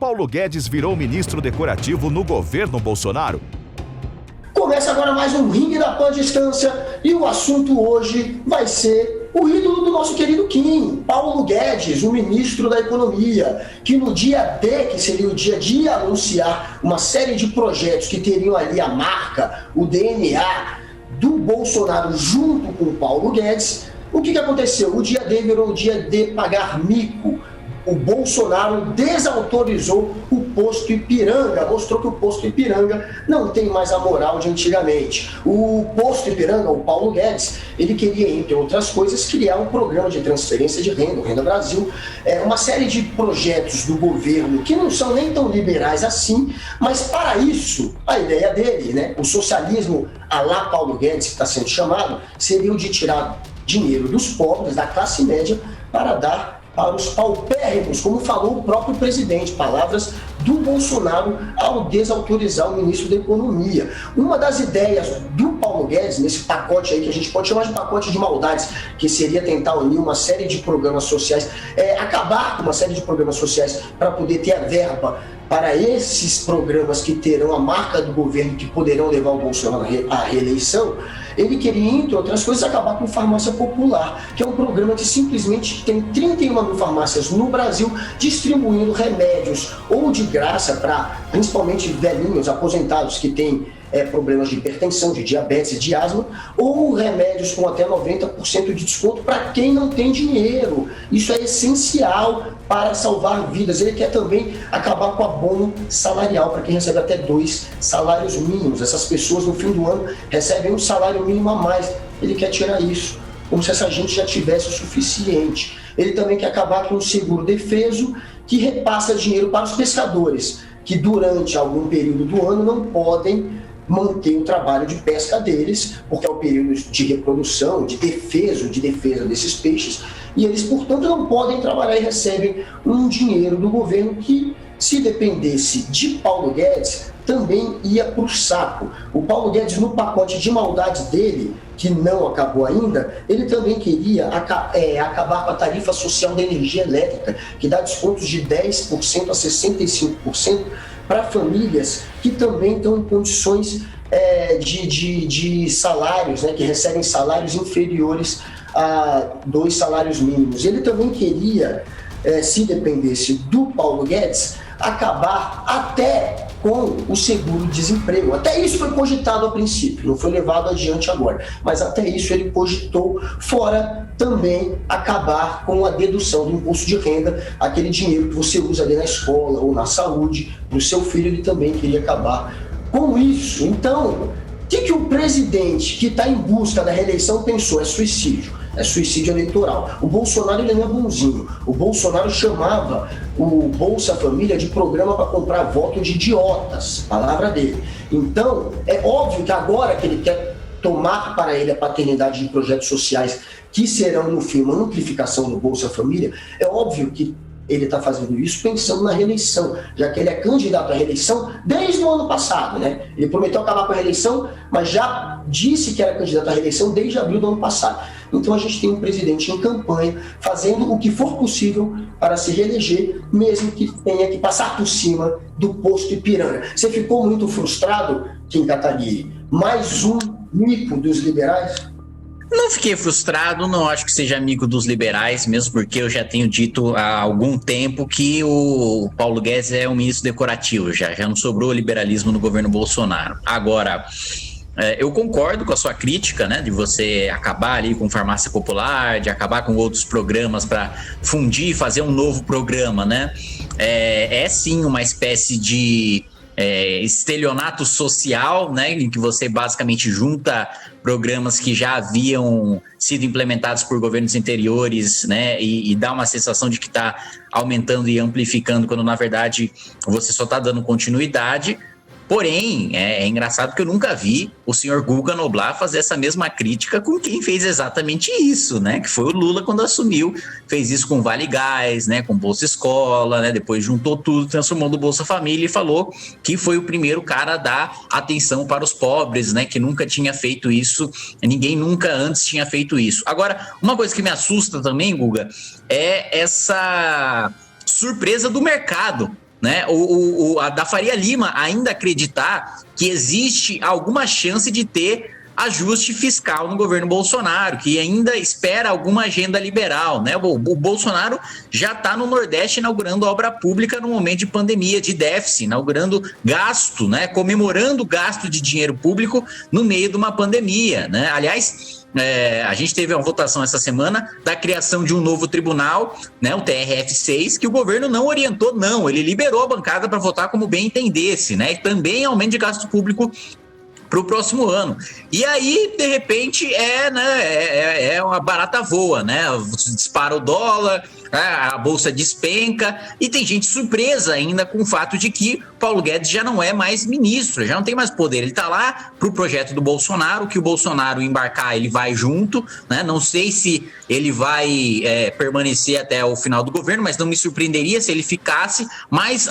Paulo Guedes virou ministro decorativo no governo Bolsonaro? Começa agora mais um Ringue da Pan Distância e o assunto hoje vai ser o ídolo do nosso querido Kim, Paulo Guedes, o ministro da Economia, que no dia D, que seria o dia de anunciar uma série de projetos que teriam ali a marca, o DNA do Bolsonaro junto com o Paulo Guedes, o que aconteceu? O dia D virou o dia de pagar mico. O Bolsonaro desautorizou o posto Ipiranga, mostrou que o posto Ipiranga não tem mais a moral de antigamente. O posto Ipiranga, o Paulo Guedes, ele queria, entre outras coisas, criar um programa de transferência de renda, o Renda Brasil, uma série de projetos do governo que não são nem tão liberais assim, mas para isso, a ideia dele, né, o socialismo à la Paulo Guedes, que está sendo chamado, seria o de tirar dinheiro dos pobres, da classe média, para dar para os paupérrimos, como falou o próprio presidente, palavras do Bolsonaro ao desautorizar o ministro da Economia. Uma das ideias do Paulo Guedes, nesse pacote aí, que a gente pode chamar de pacote de maldades, que seria tentar unir uma série de programas sociais, acabar com uma série de programas sociais para poder ter a verba para esses programas que terão a marca do governo, que poderão levar o Bolsonaro à reeleição. Ele queria, entre outras coisas, acabar com Farmácia Popular, que é um programa que simplesmente tem 31 mil farmácias no Brasil distribuindo remédios ou de graça para principalmente velhinhos, aposentados que têm problemas de hipertensão, de diabetes, de asma, ou remédios com até 90% de desconto para quem não tem dinheiro. Isso é essencial para salvar vidas. Ele quer também acabar com o abono salarial para quem recebe até 2 salários mínimos. Essas pessoas no fim do ano recebem um salário mínimo a mais. Ele quer tirar isso, como se essa gente já tivesse o suficiente. Ele também quer acabar com o seguro defeso, que repassa dinheiro para os pescadores, que durante algum período do ano não podem manter o trabalho de pesca deles, porque é o período de reprodução, de defesa desses peixes, e eles, portanto, não podem trabalhar e recebem um dinheiro do governo que, se dependesse de Paulo Guedes, também ia para o saco. O Paulo Guedes, no pacote de maldade dele, que não acabou ainda, ele também queria acabar com a tarifa social da energia elétrica, que dá descontos de 10% a 65%, para famílias que também estão em condições de salários, né, que recebem salários inferiores a 2 salários mínimos. Ele também queria, se dependesse do Paulo Guedes, acabar até com o seguro-desemprego. Até isso foi cogitado a princípio, não foi levado adiante agora, mas até isso ele cogitou, fora também acabar com a dedução do imposto de renda, aquele dinheiro que você usa ali na escola ou na saúde, no seu filho. Ele também queria acabar com isso. Então, o que o presidente que está em busca da reeleição pensou? É suicídio eleitoral. O Bolsonaro, ele não é bonzinho. O Bolsonaro chamava o Bolsa Família de programa para comprar voto de idiotas, palavra dele. Então, é óbvio que agora que ele quer tomar para ele a paternidade de projetos sociais que serão, no fim, uma amplificação do Bolsa Família, é óbvio que ele está fazendo isso pensando na reeleição, já que ele é candidato à reeleição desde o ano passado, né? Ele prometeu acabar com a reeleição, mas já disse que era candidato à reeleição desde abril do ano passado. Então a gente tem um presidente em campanha, fazendo o que for possível para se reeleger, mesmo que tenha que passar por cima do posto Ipiranga. Você ficou muito frustrado, Kim Kataguiri? Mais um mico dos liberais? Não fiquei frustrado, não acho que seja amigo dos liberais, mesmo porque eu já tenho dito há algum tempo que o Paulo Guedes é um ministro decorativo, já não sobrou liberalismo no governo Bolsonaro. Agora, eu concordo com a sua crítica, né, de você acabar ali com farmácia popular, de acabar com outros programas para fundir e fazer um novo programa, né? É sim uma espécie de estelionato social, né, em que você basicamente junta programas que já haviam sido implementados por governos anteriores, né, e dá uma sensação de que está aumentando e amplificando, quando na verdade você só está dando continuidade. Porém, é engraçado que eu nunca vi o senhor Guga Noblar fazer essa mesma crítica com quem fez exatamente isso, né? Que foi o Lula quando assumiu, fez isso com Vale Gás, né? Com Bolsa Escola, né? Depois juntou tudo, transformou no Bolsa Família e falou que foi o primeiro cara a dar atenção para os pobres, né? Que nunca tinha feito isso, ninguém nunca antes tinha feito isso. Agora, uma coisa que me assusta também, Guga, é essa surpresa do mercado, né, a da Faria Lima ainda acreditar que existe alguma chance de ter ajuste fiscal no governo Bolsonaro, que ainda espera alguma agenda liberal, né? O Bolsonaro já está no Nordeste inaugurando obra pública no momento de pandemia, de déficit, inaugurando gasto, né? Comemorando gasto de dinheiro público no meio de uma pandemia, né? Aliás, a gente teve uma votação essa semana da criação de um novo tribunal, né, o TRF6, que o governo não orientou, não. Ele liberou a bancada para votar como bem entendesse, né? E também aumento de gasto público para o próximo ano. E aí, de repente, é uma barata voa, né? Dispara o dólar, a bolsa despenca, e tem gente surpresa ainda com o fato de que Paulo Guedes já não é mais ministro, já não tem mais poder. Ele está lá para o projeto do Bolsonaro, que o Bolsonaro embarcar, ele vai junto, né? Não sei se ele vai permanecer até o final do governo, mas não me surpreenderia se ele ficasse, mas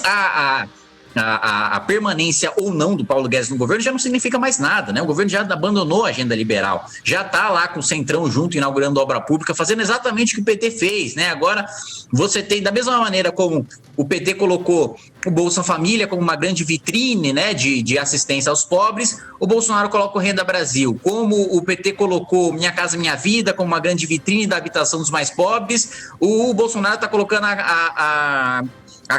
a permanência ou não do Paulo Guedes no governo já não significa mais nada, né? O governo já abandonou a agenda liberal, já está lá com o Centrão junto, inaugurando obra pública, fazendo exatamente o que o PT fez, né? Agora você tem, da mesma maneira como o PT colocou o Bolsa Família como uma grande vitrine, né, de assistência aos pobres, o Bolsonaro coloca o Renda Brasil, como o PT colocou Minha Casa Minha Vida como uma grande vitrine da habitação dos mais pobres, o Bolsonaro está colocando a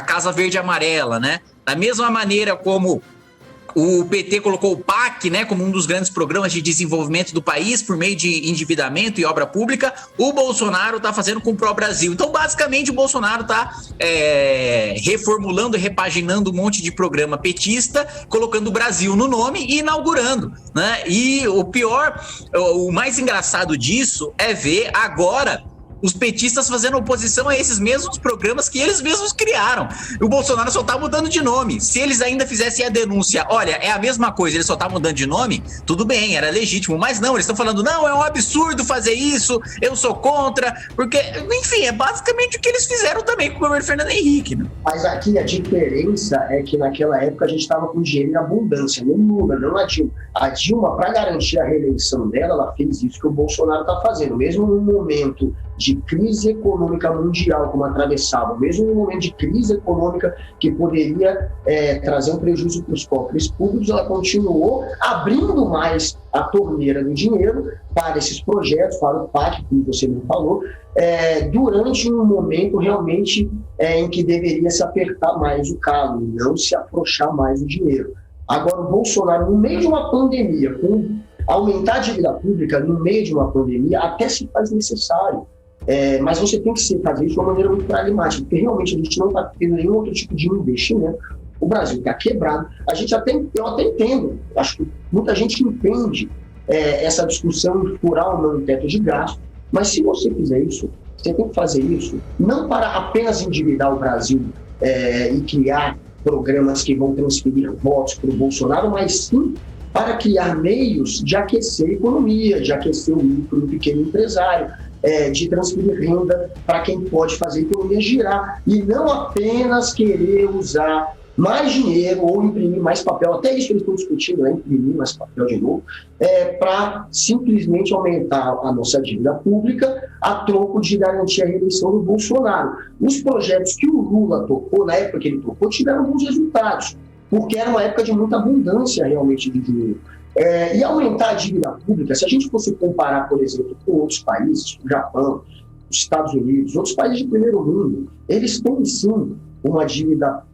Casa Verde e Amarela, né? Da mesma maneira como o PT colocou o PAC, né, como um dos grandes programas de desenvolvimento do país por meio de endividamento e obra pública, o Bolsonaro está fazendo com o Pró-Brasil. Então, basicamente, o Bolsonaro está reformulando e repaginando um monte de programa petista, colocando o Brasil no nome e inaugurando, né? E o mais engraçado disso é ver agora os petistas fazendo oposição a esses mesmos programas que eles mesmos criaram. O Bolsonaro só tá mudando de nome. Se eles ainda fizessem a denúncia, olha, é a mesma coisa, ele só tá mudando de nome, tudo bem, era legítimo. Mas não, eles estão falando, não, é um absurdo fazer isso, eu sou contra, porque, enfim, é basicamente o que eles fizeram também com o governo Fernando Henrique, né? Mas aqui a diferença é que naquela época a gente estava com dinheiro em abundância, no Lula, não a Dilma. A Dilma, para garantir a reeleição dela, ela fez isso que o Bolsonaro está fazendo, mesmo no momento de crise econômica mundial como atravessava, mesmo no momento de crise econômica que poderia trazer um prejuízo para os cofres públicos, ela continuou abrindo mais a torneira do dinheiro para esses projetos, para o PAC, como você me falou, durante um momento realmente em que deveria se apertar mais o calo e não se afrouxar mais o dinheiro. Agora, o Bolsonaro, no meio de uma pandemia, com aumentar a dívida pública no meio de uma pandemia, até se faz necessário. Mas você tem que fazer isso de uma maneira muito pragmática, porque realmente a gente não está tendo nenhum outro tipo de investimento. O Brasil está quebrado. Eu até entendo, acho que muita gente entende essa discussão de furar ou não o teto de gasto, mas se você fizer isso, você tem que fazer isso não para apenas endividar o Brasil e criar programas que vão transferir votos para o Bolsonaro, mas sim para criar meios de aquecer a economia, de aquecer o micro e o pequeno empresário, de transferir renda para quem pode fazer a economia girar, e não apenas querer usar mais dinheiro ou imprimir mais papel, até isso que eles estão discutindo, imprimir mais papel de novo, para simplesmente aumentar a nossa dívida pública a troco de garantir a reeleição do Bolsonaro. Os projetos que o Lula tocou, na época que ele tocou, tiveram bons resultados, porque era uma época de muita abundância realmente de dinheiro. E aumentar a dívida pública, se a gente fosse comparar, por exemplo, com outros países, o Japão, os Estados Unidos, outros países de primeiro mundo, eles têm sim uma dívida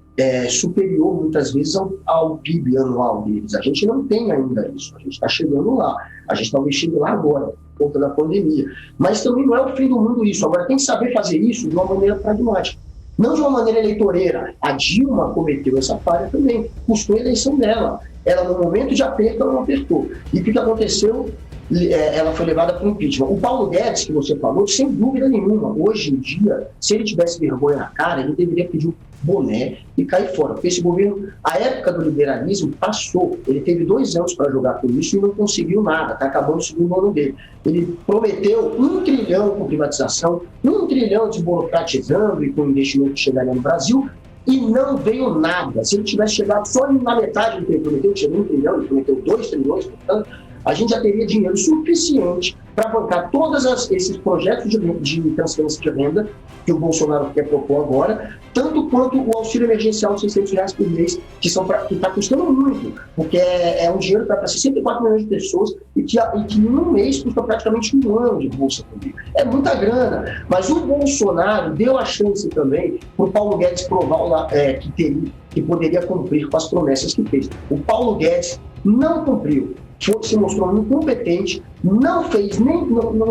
superior muitas vezes ao PIB anual deles. A gente não tem ainda isso, a gente está chegando lá, a gente está mexendo lá agora, por conta da pandemia. Mas também não é o fim do mundo isso, agora tem que saber fazer isso de uma maneira pragmática, não de uma maneira eleitoreira. A Dilma cometeu essa falha também, custou a eleição dela. Ela, no momento de aperto, ela não apertou. E o que aconteceu? Ela foi levada para o impeachment. O Paulo Guedes, que você falou, sem dúvida nenhuma, hoje em dia, se ele tivesse vergonha na cara, ele deveria pedir um boné e cair fora. Porque esse governo, a época do liberalismo passou. Ele teve 2 anos para jogar com isso e não conseguiu nada. Está acabando o segundo ano dele. Ele prometeu 1 trilhão com privatização, 1 trilhão desburocratizando e com investimento que chegaria no Brasil, e não veio nada. Se ele tivesse chegado só na metade do que ele prometeu, chegou 1 trilhão, ele prometeu 2 trilhões, portanto, a gente já teria dinheiro suficiente para bancar todos esses projetos de transferência de renda que o Bolsonaro quer propor agora, tanto quanto o auxílio emergencial de R$600 por mês, que está custando muito, porque é um dinheiro para 64 milhões de pessoas e que em um mês custa praticamente um ano de Bolsa Família. É muita grana, mas o Bolsonaro deu a chance também para o Paulo Guedes provar que poderia cumprir com as promessas que fez. O Paulo Guedes não cumpriu, se mostrou incompetente, não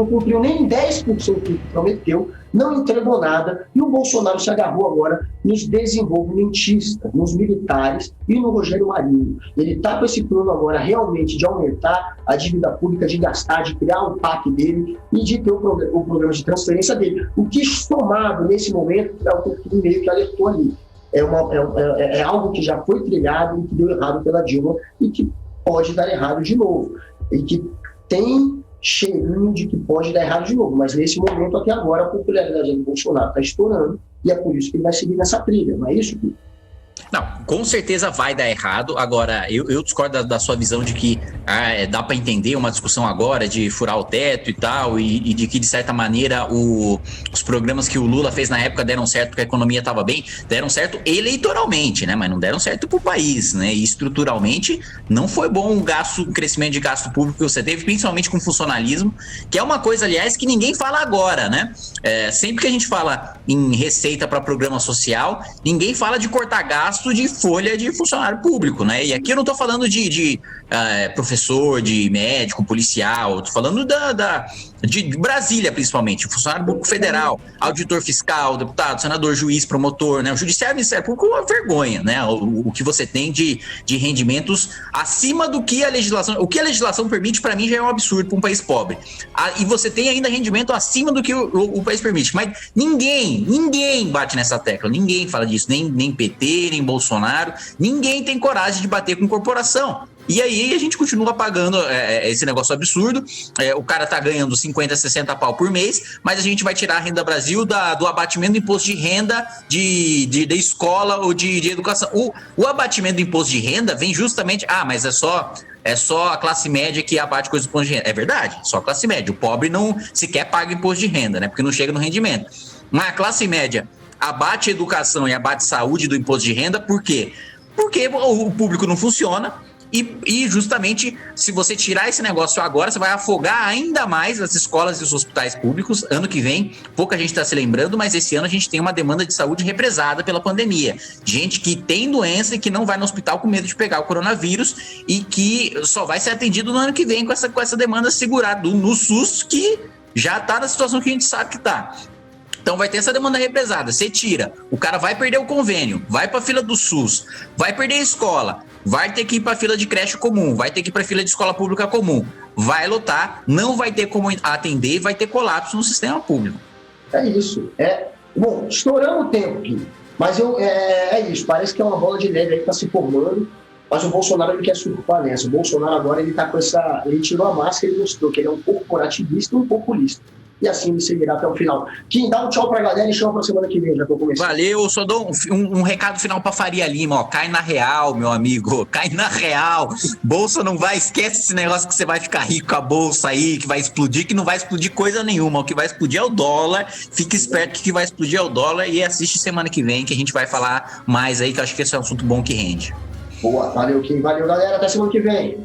cumpriu nem 10% do que prometeu, não entregou nada, e o Bolsonaro se agarrou agora nos desenvolvimentistas, nos militares e no Rogério Marinho. Ele está com esse plano agora realmente de aumentar a dívida pública, de gastar, de criar o PAC dele e de ter o programa de transferência dele. O que somado nesse momento é o que o meio que alertou ali. É algo que já foi trilhado e que deu errado pela Dilma e que pode dar errado de novo. E que tem cheirinho de que pode dar errado de novo. Mas nesse momento, até agora, a popularidade do Bolsonaro está estourando e é por isso que ele vai seguir nessa trilha. Não é isso, Gui? Não, com certeza vai dar errado. Agora, eu discordo da sua visão de que dá para entender uma discussão agora de furar o teto e tal, e de que, de certa maneira, os programas que o Lula fez na época deram certo porque a economia estava bem, deram certo eleitoralmente, né? Mas não deram certo para o país, né? E estruturalmente não foi bom o crescimento de gasto público que você teve, principalmente com funcionalismo, que é uma coisa, aliás, que ninguém fala agora, né? Sempre que a gente fala em receita para programa social, ninguém fala de cortar gasto de folha de funcionário público, né? E aqui eu não estou falando de professor, de médico, policial, eu estou falando de Brasília, principalmente, funcionário público federal, auditor fiscal, deputado, senador, juiz, promotor, né? O judiciário e o Ministério Público é uma vergonha, né? O que você tem de rendimentos acima do que a legislação... O que a legislação permite, para mim, já é um absurdo para um país pobre. E você tem ainda rendimento acima do que o país permite. Mas ninguém bate nessa tecla, ninguém fala disso, nem PT, nem Bolsonaro, ninguém tem coragem de bater com corporação. E aí a gente continua pagando esse negócio absurdo. O cara tá ganhando 50, 60 pau por mês, mas a gente vai tirar a Renda Brasil do abatimento do imposto de renda da escola ou de educação. O abatimento do imposto de renda vem justamente... mas é só a classe média que abate coisas do imposto de renda. É verdade, só a classe média. O pobre não sequer paga imposto de renda, né? Porque não chega no rendimento. Mas a classe média abate educação e abate saúde do imposto de renda, por quê? Porque o público não funciona. E justamente, se você tirar esse negócio agora, você vai afogar ainda mais as escolas e os hospitais públicos. Ano que vem, pouca gente está se lembrando, mas esse ano a gente tem uma demanda de saúde represada pela pandemia. Gente que tem doença e que não vai no hospital com medo de pegar o coronavírus e que só vai ser atendido no ano que vem com essa demanda segurada no SUS, que já está na situação que a gente sabe que está. Então vai ter essa demanda represada, você tira, o cara vai perder o convênio, vai para a fila do SUS, vai perder a escola, vai ter que ir para a fila de creche comum, vai ter que ir para a fila de escola pública comum, vai lotar, não vai ter como atender, vai ter colapso no sistema público. É isso. Bom, estouramos o tempo aqui, mas é isso, parece que é uma bola de neve aí que está se formando, mas o Bolsonaro ele quer surfar nessa. O Bolsonaro agora ele tá ele tirou a máscara e mostrou que ele é um pouco corporativista e um populista. E assim ele seguirá até o final. Kim, dá um tchau pra galera e chama pra semana que vem, já tô começando. Valeu, só dou um recado final pra Faria Lima, ó. Cai na real, meu amigo. Cai na real. Bolsa não vai, esquece esse negócio que você vai ficar rico com a bolsa aí, que vai explodir, que não vai explodir coisa nenhuma. O que vai explodir é o dólar. Fica esperto que vai explodir é o dólar e assiste semana que vem, que a gente vai falar mais aí, que eu acho que esse é um assunto bom que rende. Boa, valeu, Kim. Valeu, galera. Até semana que vem.